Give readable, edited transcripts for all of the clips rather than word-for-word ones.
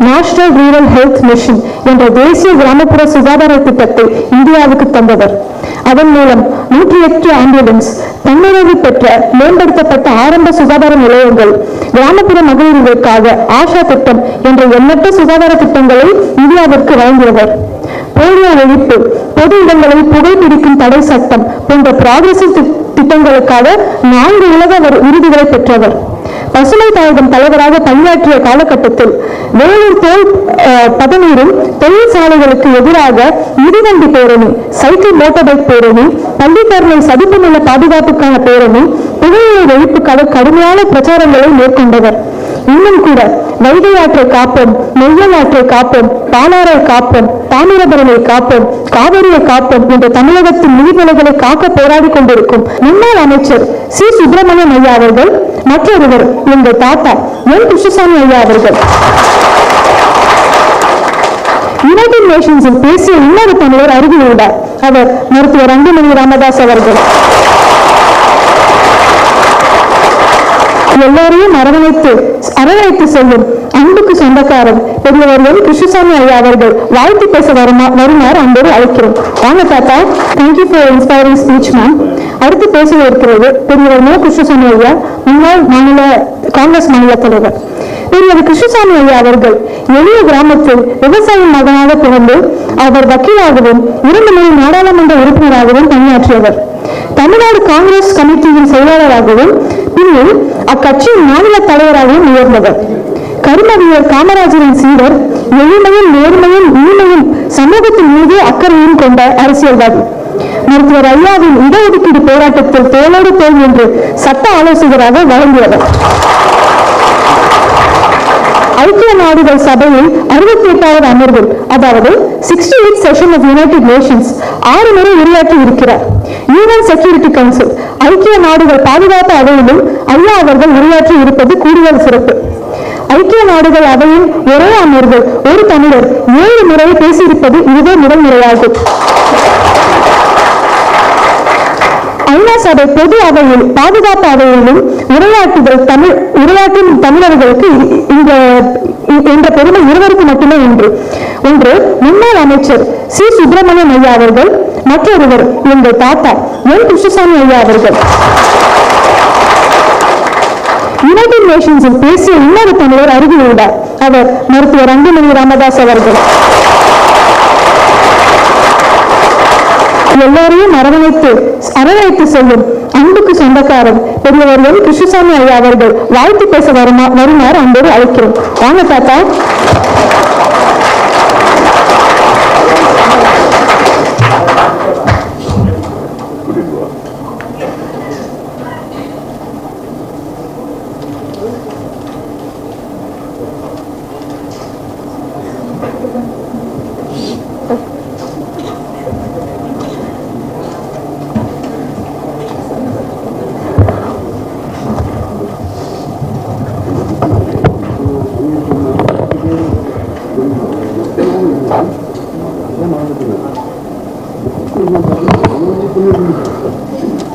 National rural health mission என்ற தேசிய கிராமப்புற சுகாதார திட்டத்தை இந்தியாவுக்கு தந்தவர். அதன் மூலம் 108 ஆம்புலன்ஸ், தன்னிறைவு பெற்ற மேம்படுத்தப்பட்ட ஆரம்ப சுகாதார நிலையங்கள், கிராமப்புற மகளிர்களுக்காக ஆஷா திட்டம் என்ற எண்ணற்ற சுகாதார திட்டங்களை இந்தியாவிற்கு வழங்கியவர். போலியோ ஒழிப்பு, பொது இடங்களில் புகைப்பிடிக்கும் தடை சட்டம் போன்ற ப்ராகிரசிவ் திட்டங்களுக்காக 4 உலக விருதுகளை பெற்றவர். பசுமை தாயகம் தலைவராக பணியாற்றிய காலகட்டத்தில் வேலூர் தோல் பதநீரும் தொழிற்சாலைகளுக்கு எதிராக மிதிவண்டி பேரணி, சைக்கிள் மோட்டார் பைக் பேரணி, பள்ளிக்கரணை சதுப்பு நில பாதுகாப்புக்கான பேரணி, புகையிலை ஒழிப்புக்காக கடுமையான பிரச்சாரங்களை மேற்கொண்டவர். இன்னும் கூட வைகை ஆற்றை காப்போம், நெய்யல் ஆற்றை காப்போம், பாலாறை காப்போம், தாமிரபரணை காப்போம், காவிரியை காப்போம் என்ற தமிழகத்தின் நீர்நிலைகளை காக்க போராடி கொண்டிருக்கும் முன்னாள் அமைச்சர் சி. சுப்பிரமணியம் ஐயா அவர்கள், மற்றொருவர் எங்கள் தாத்தா என். கிருஷ்ணசாமி ஐயா அவர்கள். யுனைடெட் நேஷன்ஸில் பேசிய இன்னொரு தமிழர் அருகில் உள்ளார். அவர் மருத்துவர் அன்புமணி ராமதாஸ் அவர்கள். எல்லோரையும் அரவணைத்து செல்லும் அன்புக்கு சொந்தக்காரர் பெரியவர் என். கிருஷ்ணசாமி ஐயா அவர்கள் வாழ்த்து பேச வருமாறு அன்போடு அழைக்கிறோம். வாங்க தாத்தா. Thank you for inspiring speech ma'am. அடுத்து பேச இருக்கிறது பெரியவர் மு. கிருஷ்ணசாமி ஐயா, முன்னாள் காங்கிரஸ் மாநில தலைவர். பெரியவர் கிருஷ்ணசாமி ஐயா அவர்கள் எளிய கிராமத்தில் விவசாய மகனாக பிறந்து அவர் வக்கீலாகவும் 2 முறை நாடாளுமன்ற உறுப்பினராகவும் பணியாற்றியவர். தமிழ்நாடு காங்கிரஸ் கமிட்டியின் செயலாளராகவும் பின்னர் அக்கட்சியின் மாநில தலைவராகவும் உயர்ந்தவர். கருமவியர் காமராஜரின் சீடர், எளிமையும் நேர்மையும் உண்மையும் சமூகத்தின் மீது அக்கறையும் கொண்ட அரசியல்வாதி. மருத்துவர் ஐயாவின் இடஒதுக்கீடு போராட்டத்தில் தோளோடு தோல் என்று சட்ட ஆலோசகராக வழங்கியவர். ஐக்கிய நாடுகள் சபையில் 68வது அமர்வில், அதாவது 68th session of United Nations 6 முறை உரையாற்றி இருக்கிறார். யூஎன் செக்யூரிட்டி கவுன்சில், ஐக்கிய நாடுகள் பாதுகாப்பு அவையிலும் ஐயா அவர்கள் உரையாற்றி இருப்பது கூடுதல் சிறப்பு. ஐக்கிய நாடுகள் அவையின் ஒரே அமர்வில் ஒரு தமிழர் 7 முறை பேசியிருப்பது இதுவே முதல் முறையாகும். ஐநா சபை பொது அவையில் பாதுகாப்பு அவையிலும் உரையாற்றும் தமிழர்களுக்கு என்ற பெருமை இருவருக்கு மட்டுமே ஒன்று முன்னாள் அமைச்சர் சி. சுப்பிரமணியம் ஐயா அவர்கள், மற்றொருவர் எங்கள் தாத்தா என். கிருஷ்ணசாமி ஐயா அவர்கள். யுனைடெட் நேஷன்ஸில் பேசிய இன்னொரு தமிழர் அருகில் உள்ளார். அவர் மருத்துவர் அன்புமணி ராமதாஸ் அவர்கள். எல்லோரையும் அரவணைத்து செல்லும் அன்புக்கு சொந்தக்காரர் பெரியவர் என். கிருஷ்ணசாமி ஐயா அவர்கள் வாழ்த்து பேச வருமாறு அன்போடு அழைக்கிறோம். வாங்க தாத்தா.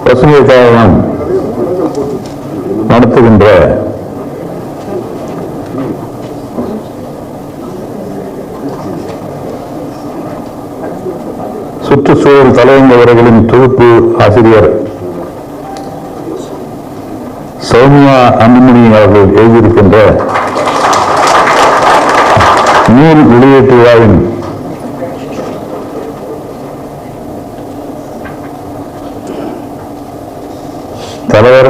பசுமை தாயகம் நடத்துகின்ற சுற்றுச்சூழல் தலைவர்களின் தொகுப்பு ஆசிரியர் சௌமியா அன்புமணி அவர்கள் எழுதியிருக்கின்ற நூல் வெளியீட்டு விழாவின் தலைவர்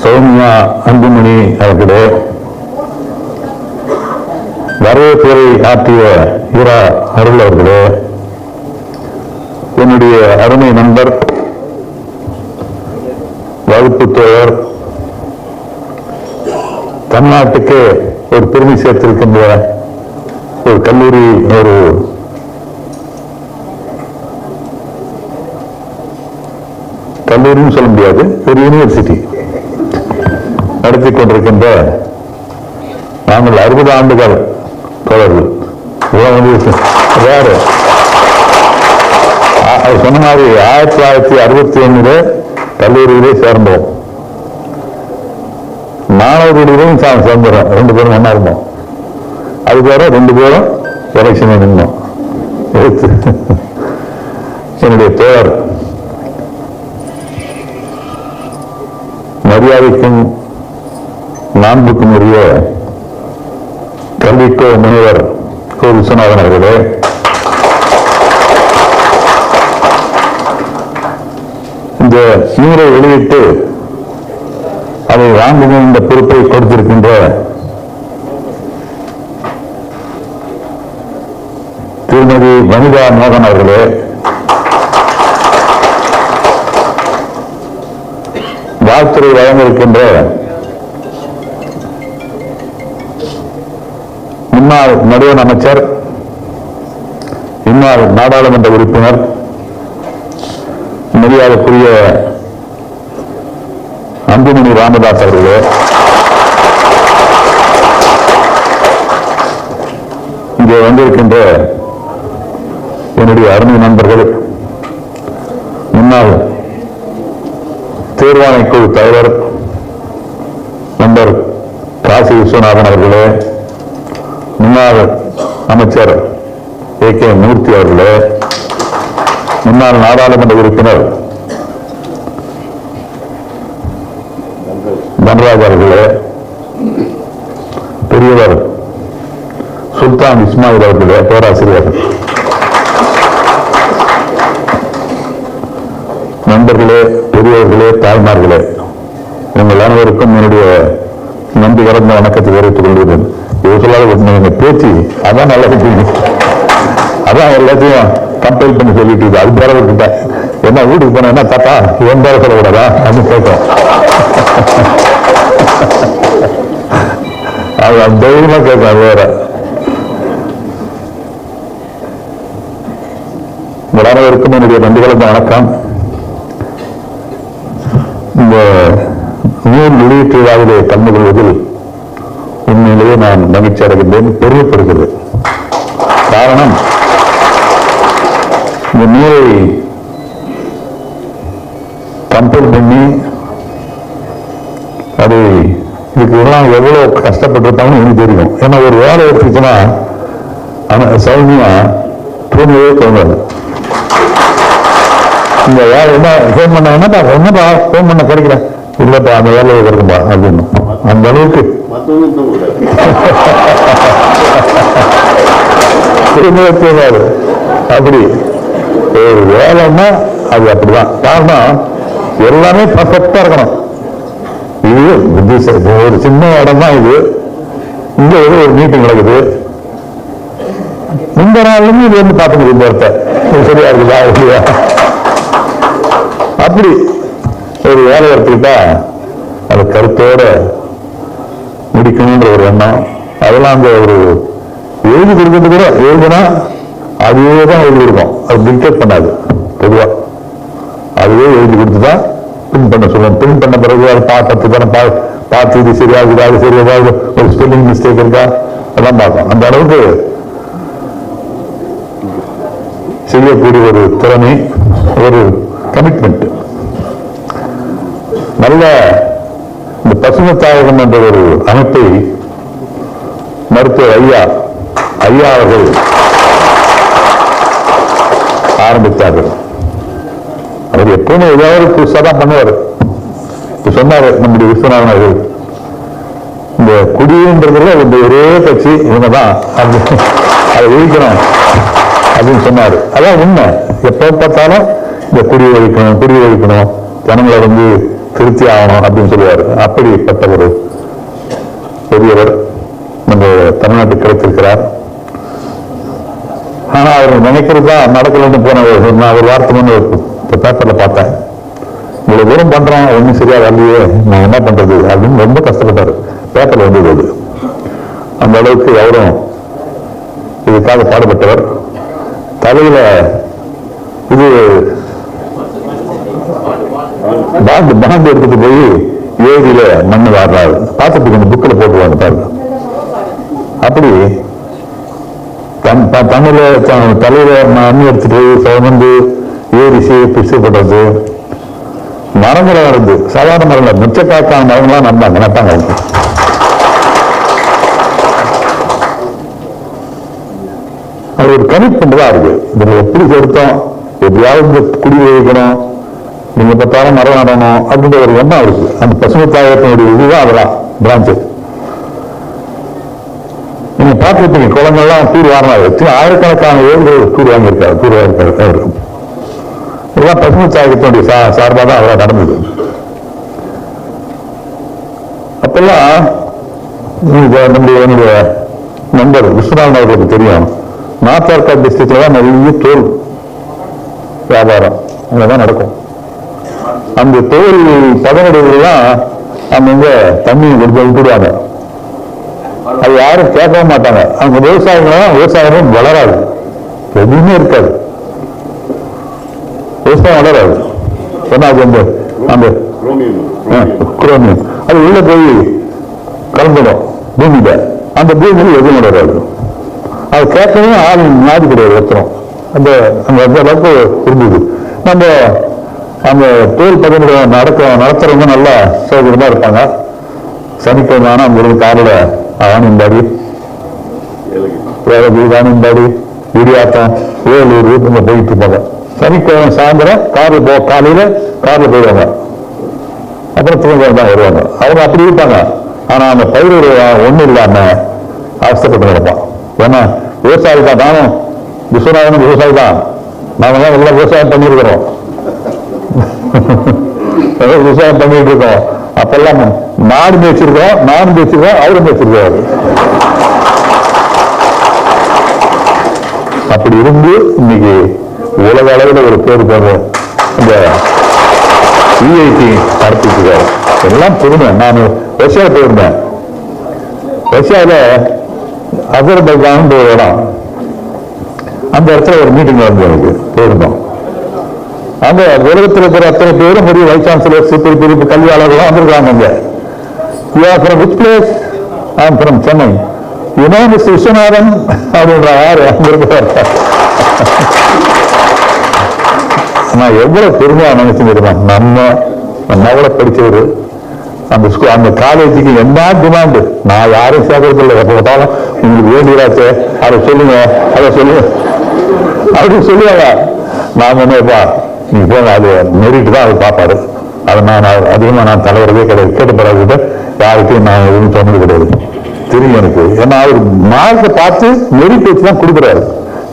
சௌமியா அன்புமணி அவர்களே, வரவேற்புரை ஆற்றிய இரா அருள் அவர்களே, என்னுடைய அருமை நண்பர், வகுப்பு தோழர், தமிழ்நாட்டுக்கு ஒரு பெருமை சேர்த்திருக்கின்ற ஒரு கல்லூரி, ஒரு கல்லூரின்னு சொல்ல முடியாது, ஒரு யூனிவர்சிட்டி நடத்தி கொண்டிருக்கின்ற நாங்கள் 60 ஆண்டுகள் தோழர்கள். வேறு சொன்ன மாதிரி 1961 கல்லூரியிலே சேர்ந்தோம். மாணவர்களுடன் சேர்ந்துடும், 2 பேரும் ஒன்னா இருந்தோம். அதுக்காக 2 பேரும் எலெக்ஷன் நின்னோம். என்னுடைய தோழர் மரியாதைக்கும் நான்குக்கும் உரிய கல்விக்கோ முனைவர் கோ விஸ்வநாதன் அவர்களே, இந்த நூலை வெளியிட்டு அதை வாங்கும் இந்த பொறுப்பை கொடுத்திருக்கின்ற திருமதி வனிதா மோகன் அவர்களே, வாழ்த்துறை வழங்க இருக்கின்ற முன்னாள் நடுவண் அமைச்சர், முன்னாள் நாடாளுமன்ற உறுப்பினர், மரியாதைக்குரிய அன்புமணி ராமதாஸ் அவர்களே, இங்கே வந்திருக்கின்ற என்னுடைய அருமை நண்பர்கள், முன்னாள் தேர்வாணைக்குழு தலைவர் நண்பர் காசி விஸ்வநாதன் அவர்களே, முன்னாள் அமைச்சர் AK மூர்த்தி அவர்களே, முன்னாள் நாடாளுமன்ற உறுப்பினர் தன்ராஜ் அவர்களே, பெரியவர் சுல்தான் இஸ்மாயில் அவர்களே, பேராசிரியர், நண்பர்களே, பெரியவர்களே, தாய்மார்களே, உங்கள் அனைவருக்கும் என்னுடைய நன்றி கலந்த வணக்கத்தை தெரிவித்துக் கொள்கிறேன். இது சொல்லாத பேச்சு அதான் நல்லா இருக்கீங்க, அதான் எல்லாத்தையும் கம்பேர் பண்ணி சொல்லிட்டு அது பேர விட்டுட்ட என்ன வீட்டுக்கு போன என்ன தாத்தா என் பேர சொல்லக்கூடாதா அப்படின்னு கேட்கும். அது தைரியமா கேட்கும். அது வேற உங்கள் அனைவருக்கும் என்னுடைய நன்றி கலந்த வணக்கம். இந்த நூல் வெளியீட்டு விழாவிலே கலந்து கொள்வதில் உண்மையிலேயே நான் மகிழ்ச்சி அடைகின்றேன், பெருமைப்படுகிறது. காரணம், இந்த நூலை கம்பேர் பண்ணி அது இதுக்கு எல்லாம் எவ்வளவு கஷ்டப்பட்டிருப்பாங்கன்னு எனக்கு தெரியும். ஏன்னா ஒரு வேலை எடுத்துச்சுன்னா சௌமியா தூங்கவே தோன்றாது. இந்த வேலை என்ன ஃபோன் பண்ண என்னப்பா ஃபோன் பண்ண கிடைக்கல, இல்லப்பா அந்த வேலையை கிடைக்கும்பா அப்படின்னு அந்த அளவுக்கு தோணாது. அப்படி ஒரு வேலைன்னா அது அப்படிதான். காரணம், எல்லாமே பர்ஃபெக்டா இருக்கணும். இது ஒரு சின்ன இடம் தான். இது இங்க ஒரு மீட்டிங் நடக்குது, இந்த நாளுமே இது வந்து பார்க்க முடியும், இந்த இடத்த சரியா இருக்குதா இல்லையா. அப்படி ஒரு வேலை எடுத்துக்கிட்டா அது கருத்தோட முடிக்கணும்ன்ற ஒரு எண்ணம். அதெல்லாம் அந்த ஒரு எழுதி கொடுக்கிறது கூட எழுதுனா அதுவே தான் எழுதி இருக்கும், அது டிக்டேட் பண்ணாது. பொதுவா அதுவே எழுதி கொடுத்துதான் பின் பண்ண சொல்லுவோம். பின் பண்ண பிறகு அதை பார்த்து இது சரியாகுதா, அது சரியாகுது, ஒரு ஸ்பெல்லிங் மிஸ்டேக் இருக்கா, அதெல்லாம் பார்க்கும். அந்த அளவுக்கு செய்யக்கூடிய ஒரு திறமை, ஒரு கமிட்மெண்ட். நல்ல இந்த பசுமை தாயகம் என்ற ஒரு அமைப்பை மருத்துவர் ஐயா அவர்கள் ஆரம்பித்தார்கள். அவர் எப்பவுமே ஏதாவது புதுசாக தான் பண்ணுவார். சொன்னார் நம்முடைய விஸ்வநாதன் அவர்கள், இந்த குடின்றதுல இந்த ஒரே கட்சி இவங்க தான், அதை ஒழிக்கணும் அப்படின்னு சொன்னார். அதான் உண்மை. எப்ப பார்த்தாலும் இந்த குடியை ஒழிக்கணும், ஜனங்களை வந்து திருப்தி ஆகணும் அப்படின்னு சொல்லுவார். அப்படிப்பட்ட ஒரு பெரியவர் நம்ம தமிழ்நாட்டுக்கு கிடைத்திருக்கிறார். ஆனா அவர் நினைக்கிறது தான் நடக்கலன்னு போன நான் ஒரு வார்த்தை முன்னு பேப்பர்ல பார்த்தேன், இவ்வளவு தூரம் பண்றோம் ஒன்னும் சரியா வரலையே, நான் என்ன பண்றது அப்படின்னு ரொம்ப கஷ்டப்பட்டாரு. பேப்பர்ல வந்தது. அந்த அளவுக்கு அவரும் இதுக்காக பாடுபட்டவர். தலையில இது பாண்டு எடுத்துட்டு போய் ஏரியில மண்ணு வாடுறாரு. பார்த்துட்டு கொஞ்சம் புக்கில் போட்டுவாங்க பாருங்க. அப்படி தமிழ தலையில மண்ணு எடுத்துட்டு போய் சுமந்து ஏரி பிசுப்படுறது, மரங்களை வருது, சாதாரண மரங்கள், மிச்சக்காக்கான மரங்கள்லாம் நட்டாங்க. அது ஒரு கமிட்மெண்ட் தான் இருக்கு. இதுல எப்படி செலுத்தோம், எப்படியாவது குடி வைக்கணும், நீங்க 10,000 மரம் நடணும் அப்படின்ற ஒரு எண்ணம் இருக்கு. அந்த பசுமை தாயத்தினுடைய இதுதான் அதெல்லாம் பிரான்ச்சு. நீங்க பார்த்துருப்பீங்க, குளங்கள்லாம் தூர் வாங்கினாரு, ஆயிரக்கணக்கான ஏழுகள் தூர் வாங்கியிருக்காரு. இதெல்லாம் பசுமை தாயகத்தினுடைய சார்பாக தான் அதெல்லாம் நடந்தது. அப்பெல்லாம் என்னுடைய நண்பர் விஸ்வநாதன் அவர்களுக்கு தெரியும், நார்த் ஆர்காட் டிஸ்ட்ரிக்ட்ல தான் நிறைய தோல் வியாபாரம் அங்கதான் நடக்கும். அந்த தோல் பதனிடுவதெல்லாம் அங்க தண்ணி விட்டுடுவாங்க. அது யாரும் கேட்கவும் மாட்டாங்க. அங்க விவசாயமும் வளராது, எதுவுமே இருக்காது, விவசாயம் வளராது. ஏன்னா அது அந்த குரோமியம் அது உள்ள போய் கலந்துடும் பூமியில. அந்த பூமியில் எதுவும் வளராது. அது கேட்கவே ஆள் நாடு கிடையாது ஒருத்தரும். அந்த அளவுக்கு இருந்தது. நம்ம அந்த தோல் பதனிட நடத்துறவங்க நல்லா சௌகரியமா இருப்பாங்க. சனிக்கிழமை அங்க இருந்து காலையில வாணியம்பாடி, வாணியம்பாடி, இடியாட்டம், வேலூர் இங்க போயிட்டு இருப்பாங்க. சனிக்கிழமை சாயந்தரம் காலையில கார்ல போயிடுவாங்க. அப்புறம் திரும்ப தான் வருவாங்க. அவங்க அப்படி இருப்பாங்க. ஆனா அந்த பயிர் ஒண்ணும் இல்லாம அவசரப்பட்டு நடப்பான். ஏன்னா விவசாயி தான், நானும் விஸ்வநாதனும் விவசாயி தான். நாங்க தான் எல்லாம் விவசாயம் பண்ணிருக்கிறோம், விவசாயம் பண்ணிட்டு இருக்கோம். அப்பெல்லாம் நாடு மேய்ச்சிருக்கோம், அவரும் மேய்ச்சிருக்காரு. அப்படி இருந்து இன்னைக்கு உலக அளவில் ஒரு பேர் போது இந்த விஐடி நடத்திட்டு இருக்காரு. எல்லாம் புதுமை. நான் ரஷ்யா போயிருந்தேன். ரஷ்யாவில அசர்பைஜான் ஒரு இடம், அந்த இடத்துல ஒரு மீட்டிங் வந்து எனக்கு போயிருந்தோம். அந்த உலகத்தில் இருக்கிற அத்தனை பேரும் பெரிய வைஸ் சான்சலர்ஸ், பெரிய கல்வியாளர்கள்லாம் வந்திருக்காங்க. அங்க ஃப்ரம் சென்னை, மிஸ்டர் விஸ்வநாதன் அப்படின்ற யாரு அங்க இருக்கிறார். நான் எவ்வளவு பெருமையா நினைச்சுருக்கேன். நம்ம படிச்சவரு அந்த காலேஜுக்கு என்ன டிமாண்டு, நான் யாரும் சேர்க்கறதில்லை. எப்ப பார்த்தாலும் உங்களுக்கு வேண்டியதாச்சு அதை சொல்லுங்க அப்படின்னு சொல்லுவாங்க. நாம என்னப்பா நீ போங்க, அது மெரிட்டு தான் அவர் பார்ப்பாரு. அதை நான் அதிகமா நான் தலைவரவே கிடையாது, கேட்டுப்படாது. யாருக்கும் நான் எதுவும் சொன்னது கிடையாது, தெரியும் எனக்கு. ஏன்னா அவர் மார்க்கை பார்த்து மெரிட் வச்சு தான் கொடுக்குறாரு,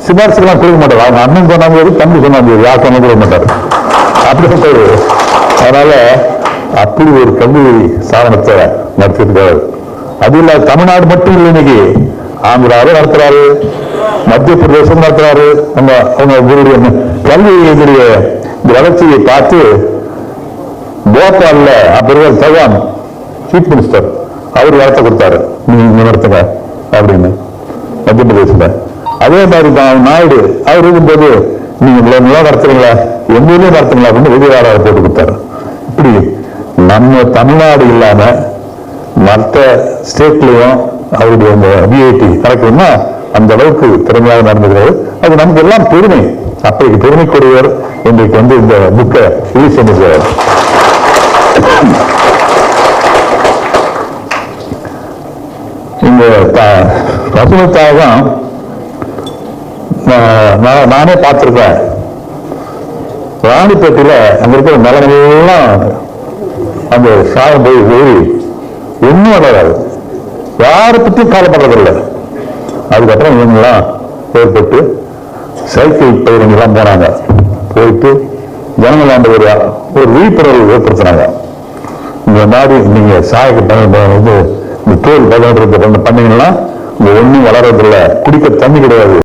சிபாரிசுக்கெல்லாம் கொடுக்க மாட்டாரு. அவங்க அண்ணன் சொன்னாங்க, தம்பி சொன்னாங்க, யார் சொன்ன கொடுக்க மாட்டாரு, அப்படி போய். அதனால அப்படி ஒரு கல்வி சாதனத்தை நடத்திருக்காரு. அது இல்ல தமிழ்நாடு மட்டும் இல்லை, இன்னைக்கு ஆந்திராவும் நடத்துறாரு, மத்திய பிரதேசம் நடத்துறாரு. அவங்க கல்வியினுடைய வளர்ச்சியை பார்த்து போபால்ல அப்ப சவான் சீஃப் மினிஸ்டர் அவர் வார்த்தை கொடுத்தாரு, நீங்க நடத்துங்க அப்படின்னு மத்திய பிரதேசத்துல. அதே மாதிரி நாயுடு அவர் இருக்கும்போது நீங்க நடத்துறீங்களா, எங்க ஊர்லயும் நடத்துங்களா அப்படின்னு வெளியாளர் போட்டு கொடுத்தாரு. இப்படி நம்ம தமிழ்நாடு இல்லாம மற்ற ஸ்டேட்லயும் அவருடைய அந்த விஐடி நடக்குதுன்னா அந்த அளவுக்கு திறமையாக நடந்துகிறது. அது நமக்கு எல்லாம் பெருமை. அப்படி பெருமைக்குரியவர் இன்றைக்கு இந்த புக்கை ரிலீஸ் பண்ணிருக்கிறார். இந்த பசுமைத்தான் நானே பார்த்திருக்கேன். ராணிப்பேட்டையில அங்க இருக்கிற நிலமெல்லாம் அந்த சாயம் போய் போய் ஒன்னும் வளராது, யாரை பற்றியும் காலப்படுறதில்லை. அதுக்கப்புறம் இவங்கெல்லாம் ஏற்பட்டு சைக்கிள் பயிரங்கெல்லாம் போனாங்க, போயிட்டு ஜனங்களாண்ட ஒரு விழிப்புணர்வு ஏற்படுத்தினாங்க. இந்த மாதிரி நீங்க சாயக்கு இந்த தோல் பதப்படுறது பண்ணீங்கன்னா இங்க ஒன்னும் வளர்றதில்லை, குடிக்க தண்ணி கிடையாது.